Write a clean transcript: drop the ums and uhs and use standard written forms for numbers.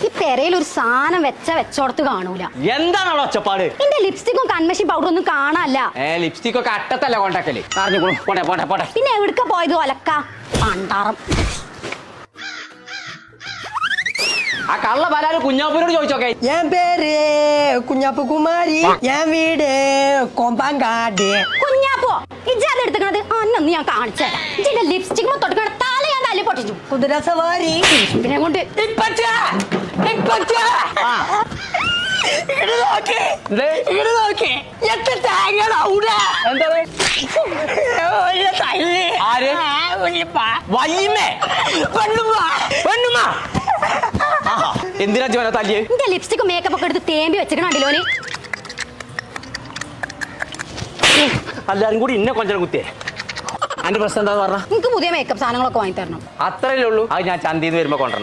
ഈ പെരയിൽ ഒരു സാധനം വെച്ചോടത്ത് കാണൂല. എന്താണ് അവിടെ ഒച്ചപ്പാട്? എന്റെ ലിപ്സ്റ്റിക്കും കൺമഷി പൗഡർ ഒന്നും കാണാല്ല. ലിപ്സ്റ്റിക് ഒക്കെ അട്ടത്തല്ല കൊണ്ടാക്കല്. പോട്ടെ പോട്ടെ പോട്ടെ. പിന്നെ എവിടക്ക പോയത് ഒലക്ക പണ്ടാറം. ആ കള്ള പലാല് കുഞ്ഞാപ്പൂരോട് ചോദിച്ചോക്കെ. എൻ പേര് കുഞ്ഞാപ്പു കുമാരി, ഞാൻ വീട് കൊമ്പാങ്കാട്. കുഞ്ഞാപ്പോ ഇജ്ജാത് എടുത്തത് അന്നൊന്ന് ഞാൻ കാണിച്ചു തരാം. ഇജ്ജിന്റെ ലിപ്സ്റ്റിക് തൊട്ട് തല ഞാൻ തല്ലി പൊട്ടിച്ചു. കുതിര സവാരി പിന്നെ കൊണ്ട് എന്തിനാ ജോന തല്ലിയേ? എന്റെ ലിപ്സ്റ്റിക് മേക്കപ്പ് ഒക്കെ എടുത്ത് തേമ്പി വെച്ചിക്കണോന്. എല്ലാരും കൂടി ഇന്നെ കൊഞ്ചം കുത്തിയേ. അതിന്റെ പ്രശ്നം എന്താന്ന് പറഞ്ഞ? എനിക്ക് പുതിയ മേക്കപ്പ് സാധനങ്ങളൊക്കെ വാങ്ങി തരണം. അത്രയല്ലേ ഉള്ളൂ. അത് ഞാൻ ചന്തയിൽ നിന്ന് വരുമ്പോ കൊണ്ടുവരണം.